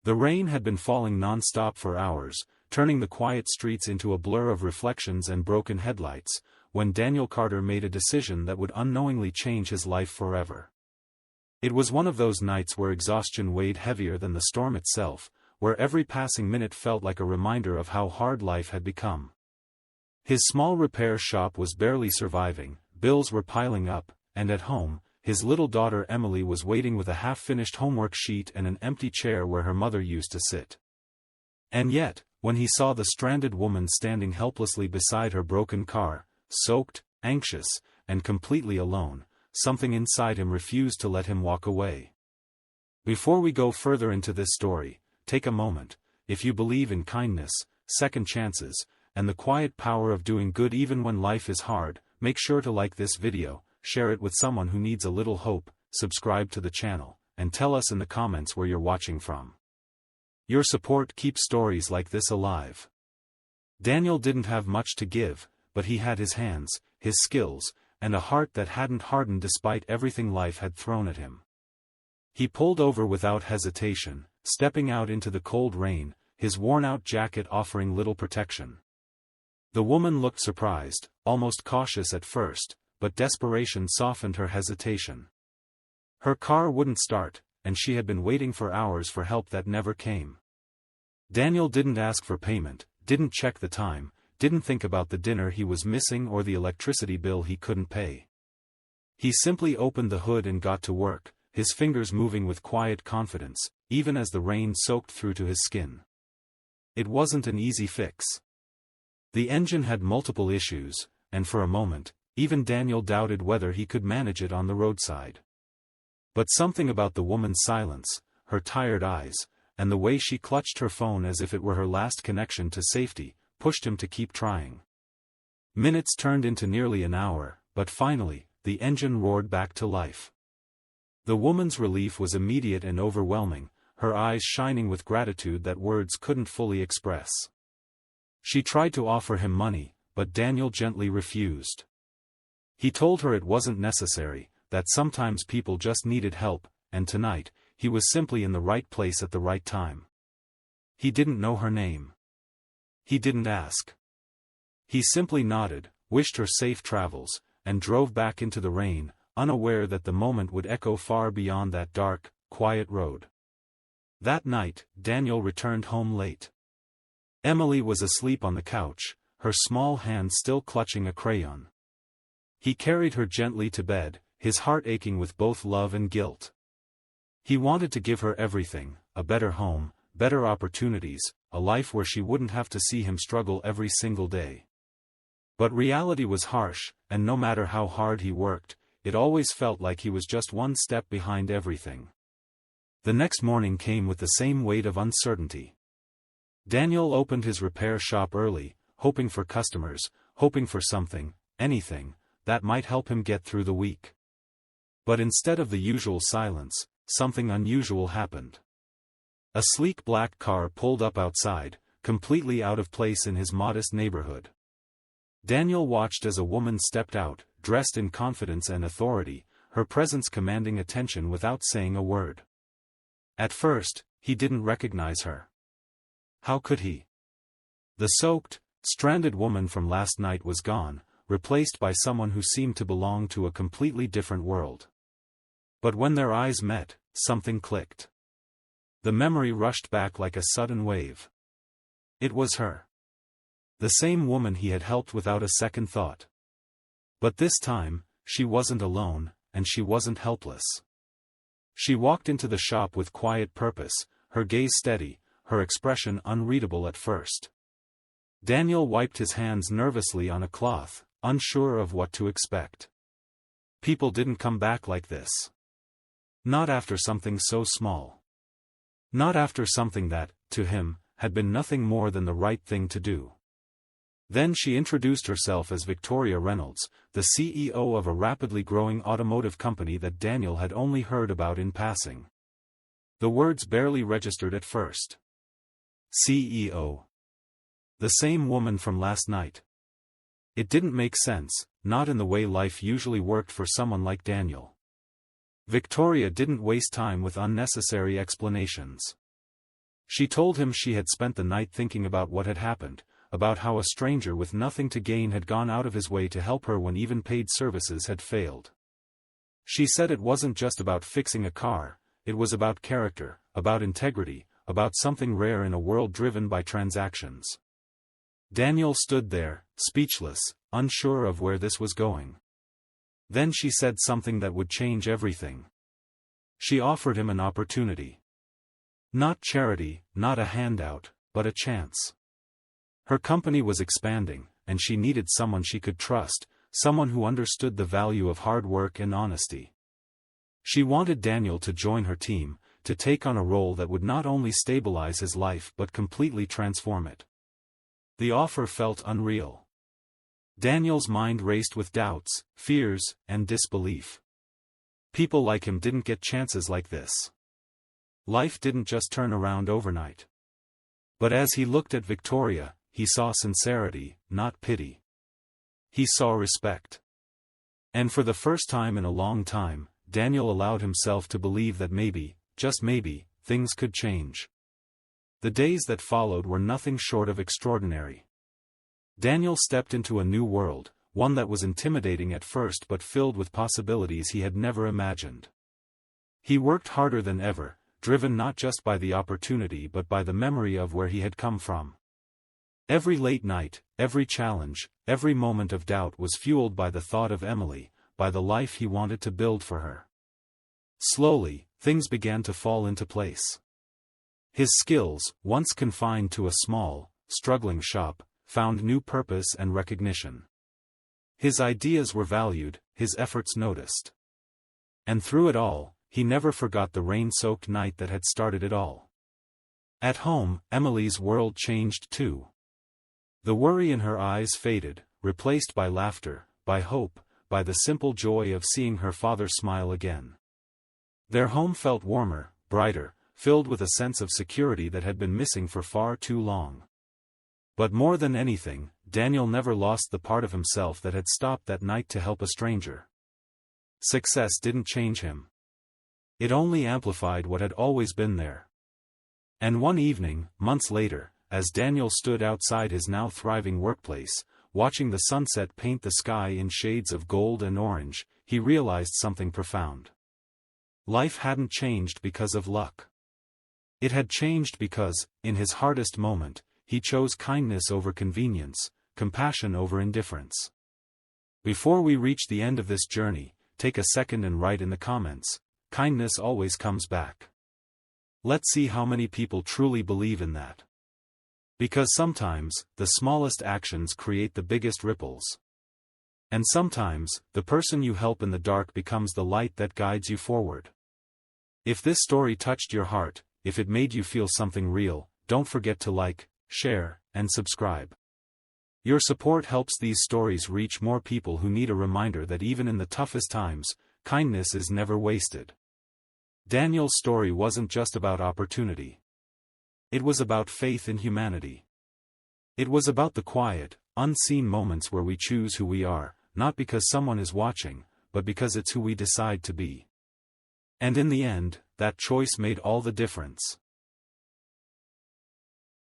The rain had been falling non-stop for hours, turning the quiet streets into a blur of reflections and broken headlights, when Daniel Carter made a decision that would unknowingly change his life forever. It was one of those nights where exhaustion weighed heavier than the storm itself, where every passing minute felt like a reminder of how hard life had become. His small repair shop was barely surviving, bills were piling up, and at home, his little daughter Emily was waiting with a half-finished homework sheet and an empty chair where her mother used to sit. And yet, when he saw the stranded woman standing helplessly beside her broken car, soaked, anxious, and completely alone, something inside him refused to let him walk away. Before we go further into this story, take a moment. If you believe in kindness, second chances, and the quiet power of doing good even when life is hard, make sure to like this video, share it with someone who needs a little hope, subscribe to the channel, and tell us in the comments where you're watching from. Your support keeps stories like this alive. Daniel didn't have much to give, but he had his hands, his skills, and a heart that hadn't hardened despite everything life had thrown at him. He pulled over without hesitation, stepping out into the cold rain, his worn-out jacket offering little protection. The woman looked surprised, almost cautious at first, but desperation softened her hesitation. Her car wouldn't start, and she had been waiting for hours for help that never came. Daniel didn't ask for payment, didn't check the time, didn't think about the dinner he was missing or the electricity bill he couldn't pay. He simply opened the hood and got to work, his fingers moving with quiet confidence, even as the rain soaked through to his skin. It wasn't an easy fix. The engine had multiple issues, and for a moment, even Daniel doubted whether he could manage it on the roadside. But something about the woman's silence, her tired eyes, and the way she clutched her phone as if it were her last connection to safety, pushed him to keep trying. Minutes turned into nearly an hour, but finally, the engine roared back to life. The woman's relief was immediate and overwhelming, her eyes shining with gratitude that words couldn't fully express. She tried to offer him money, but Daniel gently refused. He told her it wasn't necessary, that sometimes people just needed help, and tonight, he was simply in the right place at the right time. He didn't know her name. He didn't ask. He simply nodded, wished her safe travels, and drove back into the rain, unaware that the moment would echo far beyond that dark, quiet road. That night, Daniel returned home late. Emily was asleep on the couch, her small hand still clutching a crayon. He carried her gently to bed, his heart aching with both love and guilt. He wanted to give her everything, a better home, better opportunities, a life where she wouldn't have to see him struggle every single day. But reality was harsh, and no matter how hard he worked, it always felt like he was just one step behind everything. The next morning came with the same weight of uncertainty. Daniel opened his repair shop early, hoping for customers, hoping for something, anything, that might help him get through the week. But instead of the usual silence, something unusual happened. A sleek black car pulled up outside, completely out of place in his modest neighborhood. Daniel watched as a woman stepped out, dressed in confidence and authority, her presence commanding attention without saying a word. At first, he didn't recognize her. How could he? The soaked, stranded woman from last night was gone, replaced by someone who seemed to belong to a completely different world. But when their eyes met, something clicked. The memory rushed back like a sudden wave. It was her. The same woman he had helped without a second thought. But this time, she wasn't alone, and she wasn't helpless. She walked into the shop with quiet purpose, her gaze steady, her expression unreadable at first. Daniel wiped his hands nervously on a cloth, unsure of what to expect. People didn't come back like this. Not after something so small. Not after something that, to him, had been nothing more than the right thing to do. Then she introduced herself as Victoria Reynolds, the CEO of a rapidly growing automotive company that Daniel had only heard about in passing. The words barely registered at first. CEO. The same woman from last night. It didn't make sense, not in the way life usually worked for someone like Daniel. Victoria didn't waste time with unnecessary explanations. She told him she had spent the night thinking about what had happened, about how a stranger with nothing to gain had gone out of his way to help her when even paid services had failed. She said it wasn't just about fixing a car, it was about character, about integrity, about something rare in a world driven by transactions. Daniel stood there, speechless, unsure of where this was going. Then she said something that would change everything. She offered him an opportunity. Not charity, not a handout, but a chance. Her company was expanding, and she needed someone she could trust, someone who understood the value of hard work and honesty. She wanted Daniel to join her team, to take on a role that would not only stabilize his life but completely transform it. The offer felt unreal. Daniel's mind raced with doubts, fears, and disbelief. People like him didn't get chances like this. Life didn't just turn around overnight. But as he looked at Victoria, he saw sincerity, not pity. He saw respect. And for the first time in a long time, Daniel allowed himself to believe that maybe, just maybe, things could change. The days that followed were nothing short of extraordinary. Daniel stepped into a new world, one that was intimidating at first but filled with possibilities he had never imagined. He worked harder than ever, driven not just by the opportunity but by the memory of where he had come from. Every late night, every challenge, every moment of doubt was fueled by the thought of Emily, by the life he wanted to build for her. Slowly, things began to fall into place. His skills, once confined to a small, struggling shop, found new purpose and recognition. His ideas were valued, his efforts noticed. And through it all, he never forgot the rain-soaked night that had started it all. At home, Emily's world changed too. The worry in her eyes faded, replaced by laughter, by hope, by the simple joy of seeing her father smile again. Their home felt warmer, brighter, filled with a sense of security that had been missing for far too long. But more than anything, Daniel never lost the part of himself that had stopped that night to help a stranger. Success didn't change him. It only amplified what had always been there. And one evening, months later, as Daniel stood outside his now thriving workplace, watching the sunset paint the sky in shades of gold and orange, he realized something profound. Life hadn't changed because of luck. It had changed because, in his hardest moment, he chose kindness over convenience, compassion over indifference. Before we reach the end of this journey, take a second and write in the comments, kindness always comes back. Let's see how many people truly believe in that. Because sometimes, the smallest actions create the biggest ripples. And sometimes, the person you help in the dark becomes the light that guides you forward. If this story touched your heart, if it made you feel something real, don't forget to like, share, and subscribe. Your support helps these stories reach more people who need a reminder that even in the toughest times, kindness is never wasted. Daniel's story wasn't just about opportunity. It was about faith in humanity. It was about the quiet, unseen moments where we choose who we are, not because someone is watching, but because it's who we decide to be. And in the end, that choice made all the difference.